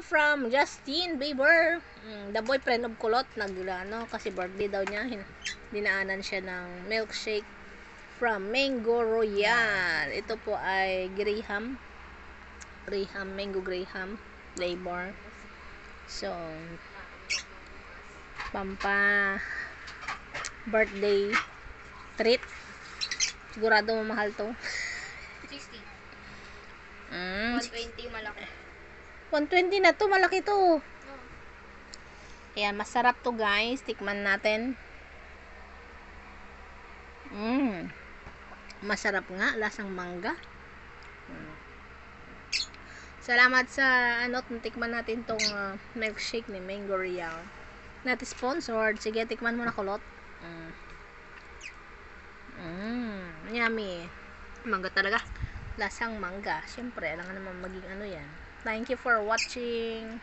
from Justin Bieber. The boyfriend of Kulot. Kasi birthday daw niya. Dinaanan siya ng milkshake from Mango Royale. Ito po ay Graham, Mango Graham flavor. So, pampa birthday treat. Sigurado mamahal to. 60. 120 malaki. 120 na to, malaki to. Ayan, masarap to guys. Tikman natin. Masarap nga, lasang mangga. Salamat sa tikman natin tong milkshake ni Mango Royale. Not sponsored. Sige, tikman mo na, Kulot. Yummy. Mangga talaga. Lasang mangga. Siyempre, alam nga naman maging yan. Thank you for watching.